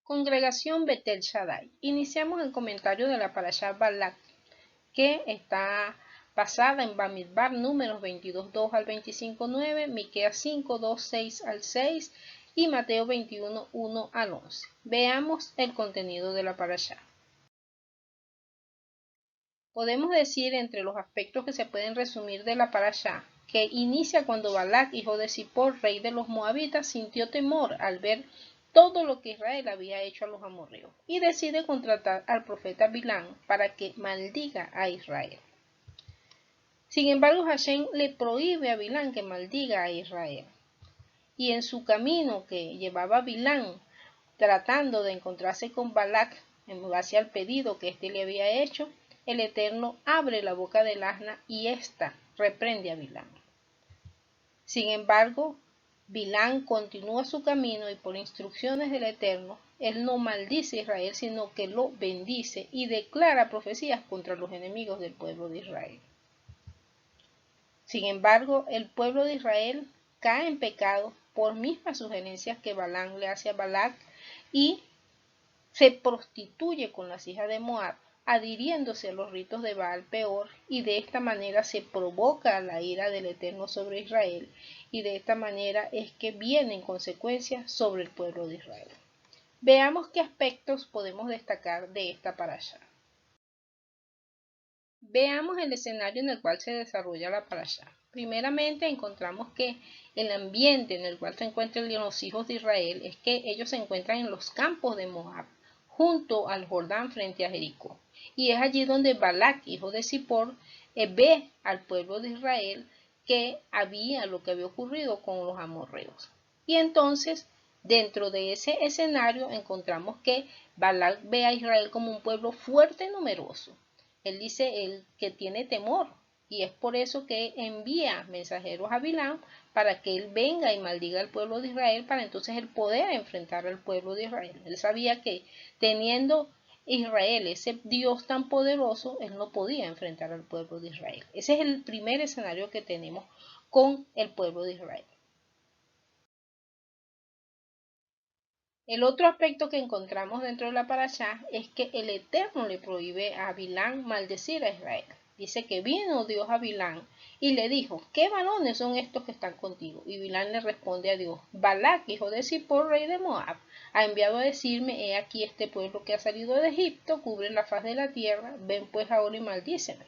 Congregación Betel Shaddai. Iniciamos el comentario de la Parashá Balak, que está basada en Bamidbar, números 22:2 al 25:9, Miqueas 5:2, 6 al 6 y Mateo 21:1 al 11. Veamos el contenido de la Parashá. Podemos decir, entre los aspectos que se pueden resumir de la Parashá, que inicia cuando Balac, hijo de Zippor, rey de los moabitas, sintió temor al ver todo lo que Israel había hecho a los amorreos y decide contratar al profeta Bilán para que maldiga a Israel. Sin embargo, Hashem le prohíbe a Bilán que maldiga a Israel. Y en su camino que llevaba Bilán, tratando de encontrarse con Balac en base al pedido que éste le había hecho, el Eterno abre la boca del asna y ésta reprende a Bilán. Sin embargo, Bilán continúa su camino y por instrucciones del Eterno, él no maldice a Israel, sino que lo bendice y declara profecías contra los enemigos del pueblo de Israel. Sin embargo, el pueblo de Israel cae en pecado por mismas sugerencias que Balán le hace a Balac y se prostituye con las hijas de Moab, adhiriéndose a los ritos de Baal Peor, y de esta manera se provoca la ira del Eterno sobre Israel, y de esta manera es que vienen consecuencias sobre el pueblo de Israel. Veamos qué aspectos podemos destacar de esta parashá. Veamos el escenario en el cual se desarrolla la parashá. Primeramente encontramos que el ambiente en el cual se encuentran los hijos de Israel es que ellos se encuentran en los campos de Moab, junto al Jordán frente a Jericó. Y es allí donde Balac, hijo de Zippor, ve al pueblo de Israel que había lo que había ocurrido con los amorreos. Y entonces, dentro de ese escenario, encontramos que Balac ve a Israel como un pueblo fuerte y numeroso. Él dice que tiene temor, y es por eso que envía mensajeros a Bilán para que él venga y maldiga al pueblo de Israel, para entonces él poder enfrentar al pueblo de Israel. Él sabía que teniendo Israel ese Dios tan poderoso, él no podía enfrentar al pueblo de Israel. Ese es el primer escenario que tenemos con el pueblo de Israel. El otro aspecto que encontramos dentro de la parashá es que el Eterno le prohíbe a Bilán maldecir a Israel. Dice que vino Dios a Bilán y le dijo, ¿qué varones son estos que están contigo? Y Bilán le responde a Dios, Balac, hijo de Zippor, rey de Moab, ha enviado a decirme, he aquí este pueblo que ha salido de Egipto, cubre la faz de la tierra, ven pues ahora y maldíceme.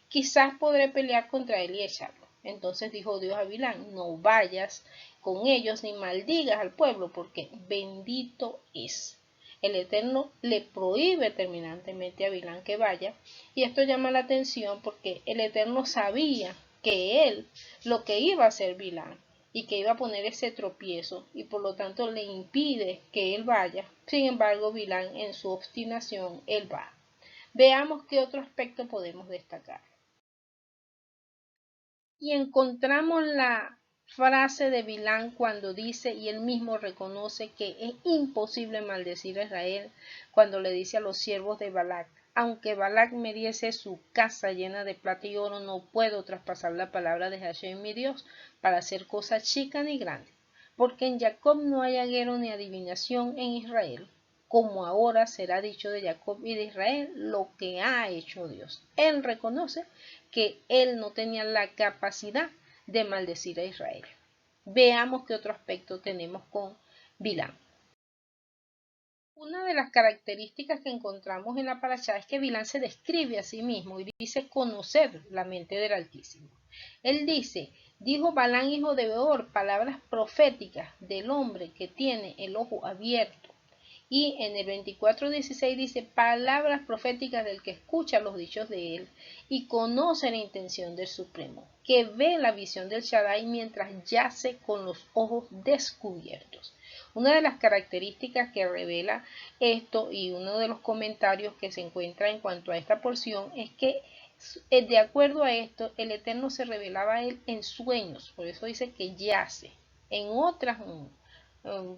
Quizás podré pelear contra él y echarlo. Entonces dijo Dios a Bilán, no vayas con ellos ni maldigas al pueblo, porque bendito es. El Eterno le prohíbe terminantemente a Bilán que vaya, y esto llama la atención porque el Eterno sabía que él lo que iba a hacer Bilán y que iba a poner ese tropiezo, y por lo tanto le impide que él vaya. Sin embargo, Bilán en su obstinación, él va. Veamos qué otro aspecto podemos destacar. Y encontramos la frase de Bilán cuando dice, y él mismo reconoce que es imposible maldecir a Israel, cuando le dice a los siervos de Balac, aunque Balac me diese su casa llena de plata y oro, no puedo traspasar la palabra de Hashem mi Dios para hacer cosa chica ni grande, porque en Jacob no hay aguero ni adivinación en Israel, como ahora será dicho de Jacob y de Israel lo que ha hecho Dios. Él reconoce que él no tenía la capacidad de maldecir a Israel. Veamos qué otro aspecto tenemos con Bilán. Una de las características que encontramos en la parashá es que Bilán se describe a sí mismo y dice conocer la mente del Altísimo. Él dice, dijo Balán hijo de Beor, palabras proféticas del hombre que tiene el ojo abierto. Y en el 24:16 dice, palabras proféticas del que escucha los dichos de él y conoce la intención del Supremo, que ve la visión del Shaddai mientras yace con los ojos descubiertos. Una de las características que revela esto y uno de los comentarios que se encuentra en cuanto a esta porción es que de acuerdo a esto, el Eterno se revelaba a él en sueños, por eso dice que yace. En otras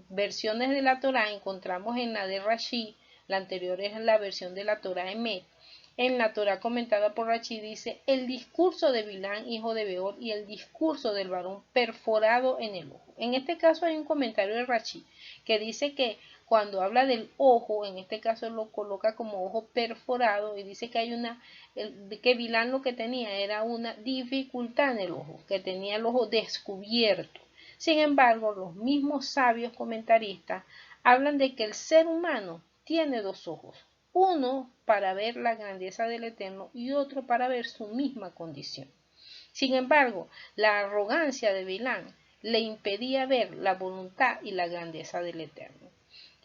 versiones de la Torá encontramos en la de Rashi, la anterior es la versión de la Torá Emet, En la Torá comentada por Rachi dice el discurso de Bilán, hijo de Beor, y el discurso del varón perforado en el ojo. En este caso hay un comentario de Rachi que dice que cuando habla del ojo, en este caso lo coloca como ojo perforado y dice que hay que Bilán lo que tenía era una dificultad en el ojo, que tenía el ojo descubierto. Sin embargo, los mismos sabios comentaristas hablan de que el ser humano tiene dos ojos, uno para ver la grandeza del Eterno y otro para ver su misma condición. Sin embargo, la arrogancia de Bilán le impedía ver la voluntad y la grandeza del Eterno.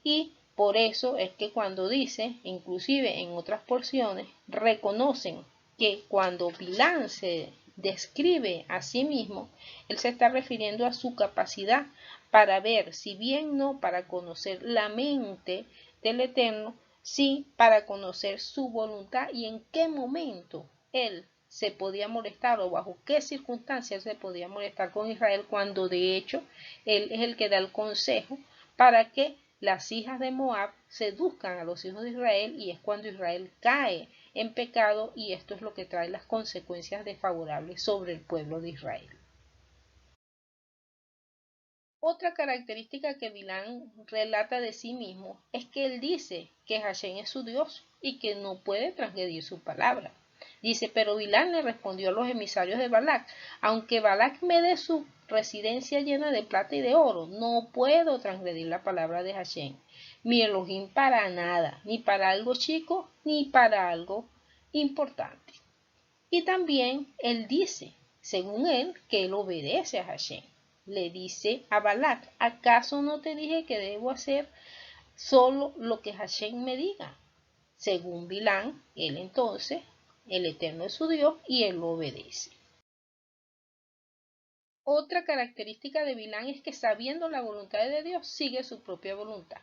Y por eso es que cuando dice, inclusive en otras porciones, reconocen que cuando Bilán se describe a sí mismo, él se está refiriendo a su capacidad para ver, si bien no para conocer la mente del Eterno, sí para conocer su voluntad y en qué momento él se podía molestar o bajo qué circunstancias se podía molestar con Israel, cuando de hecho él es el que da el consejo para que las hijas de Moab seduzcan a los hijos de Israel, y es cuando Israel cae en pecado, y esto es lo que trae las consecuencias desfavorables sobre el pueblo de Israel. Otra característica que Bilán relata de sí mismo es que él dice que Hashem es su Dios y que no puede transgredir su palabra. Dice, pero Bilán le respondió a los emisarios de Balac, aunque Balac me dé su residencia llena de plata y de oro, no puedo transgredir la palabra de Hashem, mi Elohim, para nada, ni para algo chico, ni para algo importante. Y también él dice, según él, que él obedece a Hashem. Le dice a Balac, ¿acaso no te dije que debo hacer solo lo que Hashem me diga? Según Bilán, él entonces, el Eterno es su Dios y él lo obedece. Otra característica de Bilán es que, sabiendo la voluntad de Dios, sigue su propia voluntad.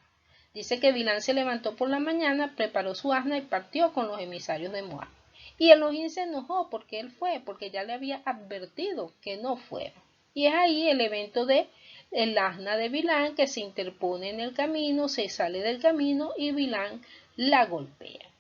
Dice que Bilán se levantó por la mañana, preparó su asna y partió con los emisarios de Moab. Y Elohim se enojó porque él fue, porque ya le había advertido que no fuera. Y es ahí el evento de el asna de Bilán, que se interpone en el camino, se sale del camino y Bilán la golpea.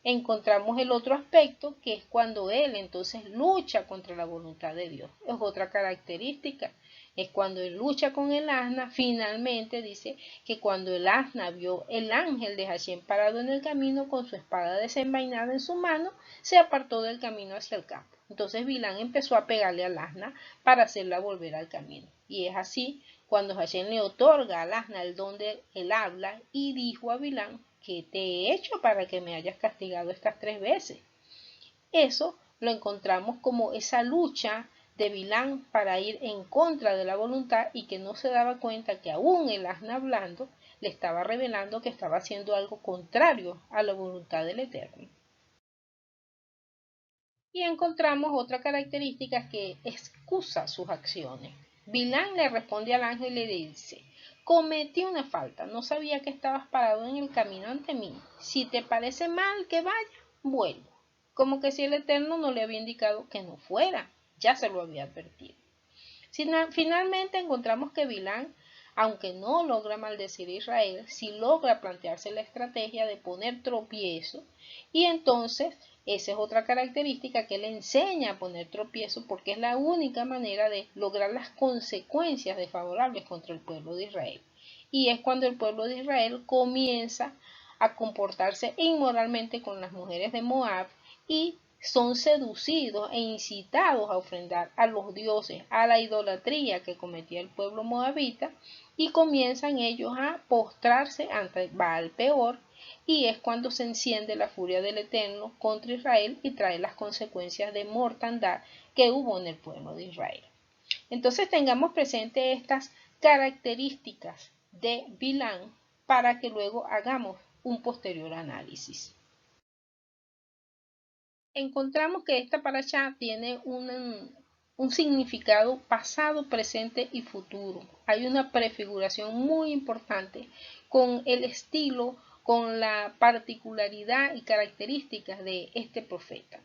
Encontramos el otro aspecto, que es cuando él entonces lucha contra la voluntad de Dios. Es otra característica. Es cuando él lucha con el asna. Finalmente dice que cuando el asna vio el ángel de Hashem parado en el camino con su espada desenvainada en su mano, se apartó del camino hacia el campo. Entonces Bilán empezó a pegarle al asna para hacerla volver al camino. Y es así cuando Hashem le otorga al asna el don de el habla, y dijo a Bilán, ¿qué te he hecho para que me hayas castigado estas 3 veces? Eso lo encontramos como esa lucha de Bilán para ir en contra de la voluntad, y que no se daba cuenta que aún el asna hablando le estaba revelando que estaba haciendo algo contrario a la voluntad del Eterno. Y encontramos otra característica, que excusa sus acciones. Bilán le responde al ángel y le dice, cometí una falta, no sabía que estabas parado en el camino ante mí. Si te parece mal que vaya, vuelvo. Como que si el Eterno no le había indicado que no fuera, ya se lo había advertido. Finalmente encontramos que Bilán, aunque no logra maldecir a Israel, sí logra plantearse la estrategia de poner tropiezo, y entonces esa es otra característica, que él enseña a poner tropiezo, porque es la única manera de lograr las consecuencias desfavorables contra el pueblo de Israel. Y es cuando el pueblo de Israel comienza a comportarse inmoralmente con las mujeres de Moab, y son seducidos e incitados a ofrendar a los dioses, a la idolatría que cometía el pueblo moabita, y comienzan ellos a postrarse ante Baal Peor, y es cuando se enciende la furia del Eterno contra Israel y trae las consecuencias de mortandad que hubo en el pueblo de Israel. Entonces tengamos presente estas características de Bilán para que luego hagamos un posterior análisis. Encontramos que esta parashá tiene un significado pasado, presente y futuro. Hay una prefiguración muy importante con el estilo, con la particularidad y características de este profeta.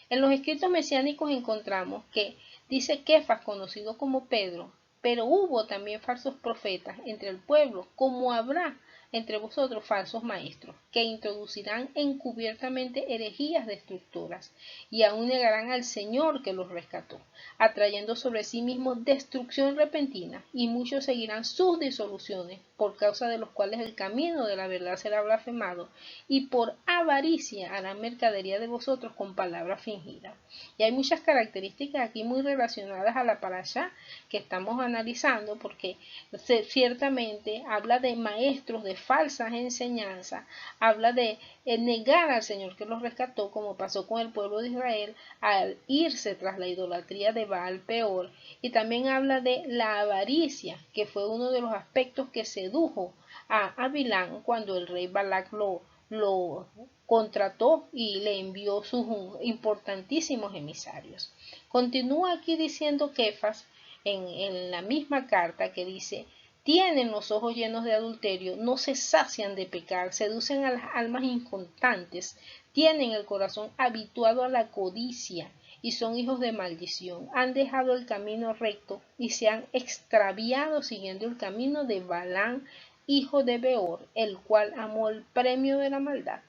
En los escritos mesiánicos encontramos que dice Kefas, conocido como Pedro, pero hubo también falsos profetas entre el pueblo, como habrá entre vosotros falsos maestros, que introducirán encubiertamente herejías destructoras, y aún negarán al Señor que los rescató, atrayendo sobre sí mismos destrucción repentina, y muchos seguirán sus disoluciones, por causa de los cuales el camino de la verdad será blasfemado, y por avaricia harán mercadería de vosotros con palabras fingidas. Y hay muchas características aquí muy relacionadas a la parashá que estamos analizando, porque ciertamente habla de maestros de falsas enseñanzas, habla de negar al Señor que los rescató, como pasó con el pueblo de Israel al irse tras la idolatría de Baal Peor, y también habla de la avaricia, que fue uno de los aspectos que sedujo a Bilán cuando el rey Balac lo contrató y le envió sus importantísimos emisarios. Continúa aquí diciendo Kefas en la misma carta, que dice: tienen los ojos llenos de adulterio, no se sacian de pecar, seducen a las almas inconstantes, tienen el corazón habituado a la codicia y son hijos de maldición. Han dejado el camino recto y se han extraviado siguiendo el camino de Balán, hijo de Beor, el cual amó el premio de la maldad.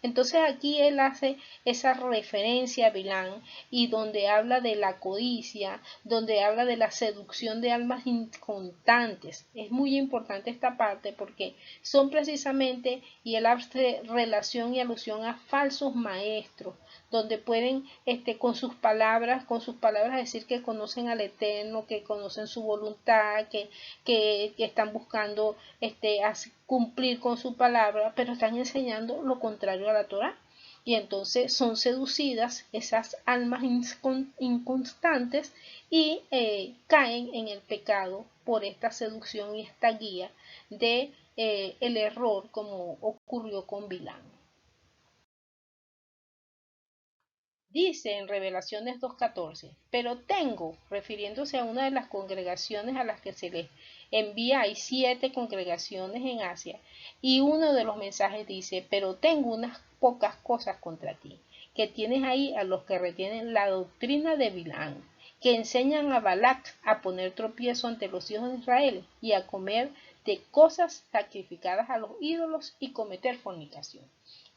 Entonces aquí él hace esa referencia a Bilán, y donde habla de la codicia, donde habla de la seducción de almas inconstantes. Es muy importante esta parte porque son precisamente, y él hace relación y alusión a falsos maestros, donde pueden con sus palabras decir que conocen al Eterno, que conocen su voluntad, que están buscando cumplir con su palabra, pero están enseñando lo contrario a la Torá. Y entonces son seducidas esas almas inconstantes y caen en el pecado por esta seducción y esta guía de el error, como ocurrió con Bilán. Dice en Revelaciones 2.14: pero tengo, refiriéndose a una de las congregaciones a las que se les envía, hay 7 congregaciones en Asia, y uno de los mensajes dice: pero tengo unas pocas cosas contra ti, que tienes ahí a los que retienen la doctrina de Bilán, que enseñan a Balac a poner tropiezo ante los hijos de Israel y a comer de cosas sacrificadas a los ídolos y cometer fornicación.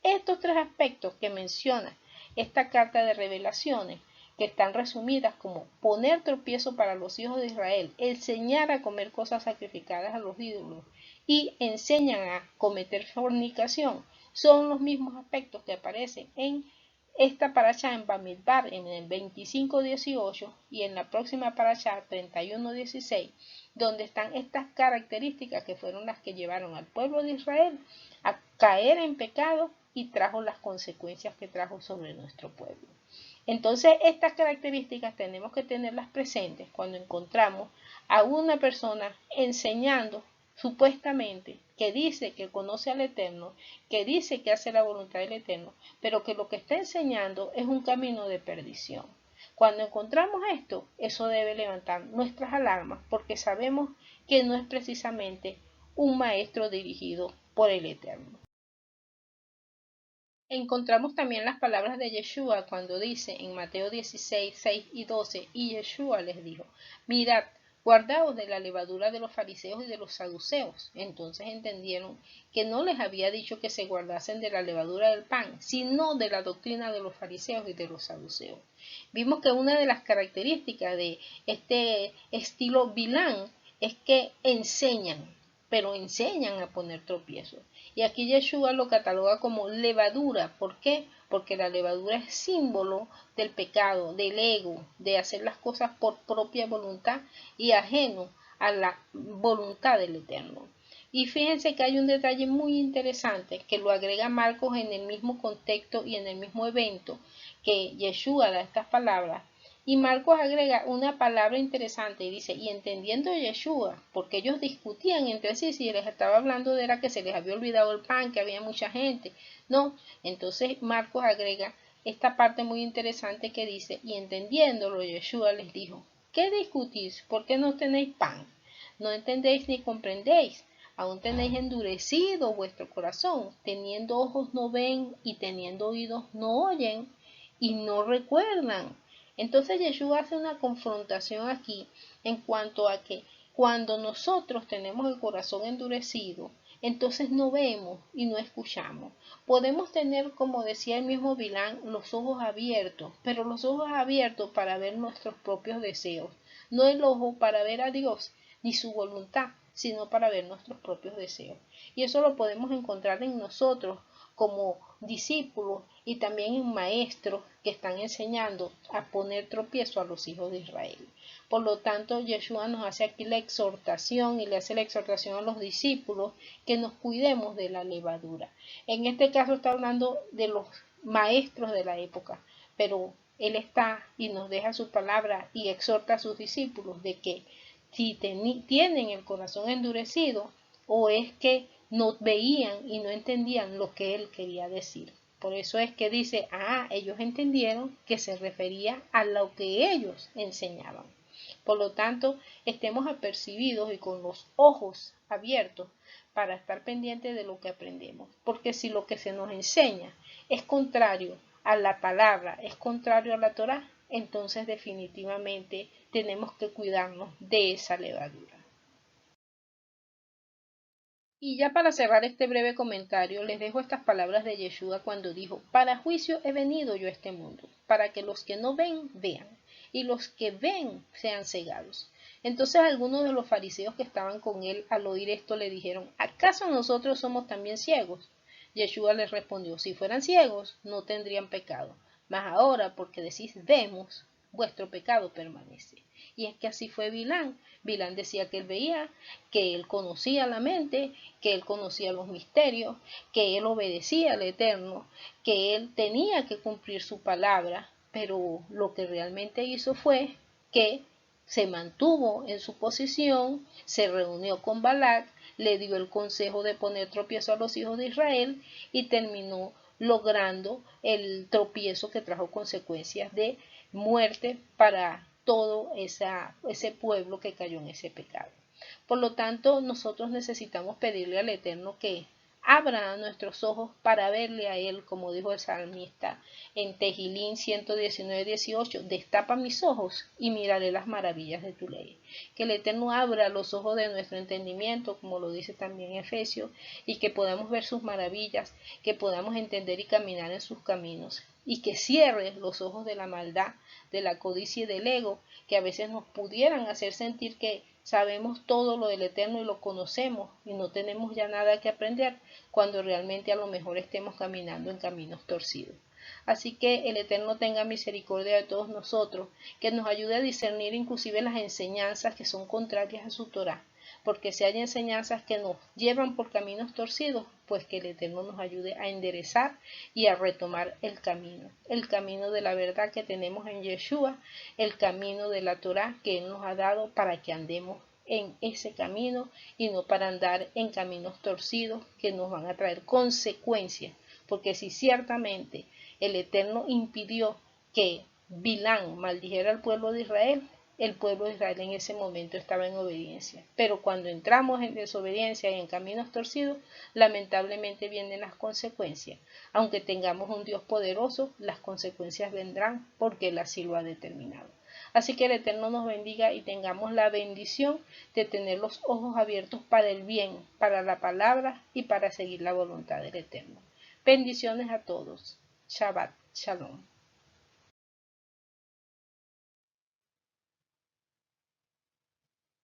Estos 3 aspectos que menciona esta carta de revelaciones, que están resumidas como poner tropiezo para los hijos de Israel, enseñar a comer cosas sacrificadas a los ídolos y enseñan a cometer fornicación, son los mismos aspectos que aparecen en esta parashá en Bamidbar en el 25:18 y en la próxima parashá 31:16, donde están estas características que fueron las que llevaron al pueblo de Israel a caer en pecado y trajo las consecuencias que trajo sobre nuestro pueblo. Entonces, estas características tenemos que tenerlas presentes cuando encontramos a una persona enseñando supuestamente que dice que conoce al Eterno, que dice que hace la voluntad del Eterno, pero que lo que está enseñando es un camino de perdición. Cuando encontramos esto, eso debe levantar nuestras alarmas, porque sabemos que no es precisamente un maestro dirigido por el Eterno. Encontramos también las palabras de Yeshua cuando dice en Mateo 16:6-12: y Yeshua les dijo: mirad, guardaos de la levadura de los fariseos y de los saduceos. Entonces entendieron que no les había dicho que se guardasen de la levadura del pan, sino de la doctrina de los fariseos y de los saduceos. Vimos que una de las características de este estilo Bilán es que enseñan, pero enseñan a poner tropiezos. Y aquí Yeshua lo cataloga como levadura. ¿Por qué? Porque la levadura es símbolo del pecado, del ego, de hacer las cosas por propia voluntad y ajeno a la voluntad del Eterno. Y fíjense que hay un detalle muy interesante que lo agrega Marcos en el mismo contexto y en el mismo evento que Yeshua da estas palabras. Y Marcos agrega una palabra interesante y dice: y entendiendo Yeshua, porque ellos discutían entre sí si les estaba hablando de era que se les había olvidado el pan, que había mucha gente. No, entonces Marcos agrega esta parte muy interesante que dice: y entendiéndolo Yeshua les dijo: ¿qué discutís? ¿Por qué no tenéis pan? No entendéis ni comprendéis. Aún tenéis endurecido vuestro corazón, teniendo ojos no ven y teniendo oídos no oyen y no recuerdan. Entonces Yeshua hace una confrontación aquí en cuanto a que Cuando nosotros tenemos el corazón endurecido, entonces no vemos y no escuchamos. Podemos tener, como decía el mismo Bilán, los ojos abiertos, pero los ojos abiertos para ver nuestros propios deseos, no el ojo para ver a Dios ni su voluntad, sino para ver nuestros propios deseos. Y eso lo podemos encontrar en nosotros como discípulos y también en maestros que están enseñando a poner tropiezo a los hijos de Israel. Por lo tanto, Yeshua nos hace aquí la exhortación y le hace la exhortación a los discípulos que nos cuidemos de la levadura. En este caso está hablando de los maestros de la época, pero él está y nos deja su palabra y exhorta a sus discípulos de que si tienen el corazón endurecido o es que no veían y no entendían lo que él quería decir. Por eso es que dice, ellos entendieron que se refería a lo que ellos enseñaban. Por lo tanto, estemos apercibidos y con los ojos abiertos para estar pendientes de lo que aprendemos. Porque si lo que se nos enseña es contrario a la palabra, es contrario a la Torá, entonces definitivamente tenemos que cuidarnos de esa levadura. Y ya para cerrar este breve comentario, les dejo estas palabras de Yeshua cuando dijo, para juicio he venido yo a este mundo, para que los que no ven, vean, y los que ven sean cegados. Entonces algunos de los fariseos que estaban con él al oír esto le dijeron, ¿acaso nosotros somos también ciegos? Yeshua les respondió, si fueran ciegos, no tendrían pecado, mas ahora, porque decís vemos, vuestro pecado permanece. Y es que así fue Bilán. Bilán decía que él veía, que él conocía la mente, que él conocía los misterios, que él obedecía al Eterno, que él tenía que cumplir su palabra, pero lo que realmente hizo fue que se mantuvo en su posición, se reunió con Balac, le dio el consejo de poner tropiezo a los hijos de Israel y terminó logrando el tropiezo que trajo consecuencias de muerte para todo ese pueblo que cayó en ese pecado. Por lo tanto, nosotros necesitamos pedirle al Eterno que abra nuestros ojos para verle a Él, como dijo el salmista en Tejilín 119:18, destapa mis ojos y miraré las maravillas de tu ley. Que el Eterno abra los ojos de nuestro entendimiento, como lo dice también Efesios, y que podamos ver sus maravillas, que podamos entender y caminar en sus caminos, y que cierre los ojos de la maldad, de la codicia y del ego, que a veces nos pudieran hacer sentir que sabemos todo lo del Eterno y lo conocemos y no tenemos ya nada que aprender, cuando realmente a lo mejor estemos caminando en caminos torcidos. Así que el Eterno tenga misericordia de todos nosotros, que nos ayude a discernir inclusive las enseñanzas que son contrarias a su Torá, porque si hay enseñanzas que nos llevan por caminos torcidos, pues que el Eterno nos ayude a enderezar y a retomar el camino de la verdad que tenemos en Yeshua, el camino de la Torá que Él nos ha dado para que andemos en ese camino y no para andar en caminos torcidos que nos van a traer consecuencias, porque si ciertamente el Eterno impidió que Bilán maldijera al pueblo de Israel, el pueblo de Israel en ese momento estaba en obediencia. Pero cuando entramos en desobediencia y en caminos torcidos, lamentablemente vienen las consecuencias. Aunque tengamos un Dios poderoso, las consecuencias vendrán porque Él así lo ha determinado. Así que el Eterno nos bendiga y tengamos la bendición de tener los ojos abiertos para el bien, para la palabra y para seguir la voluntad del Eterno. Bendiciones a todos. Shabbat Shalom.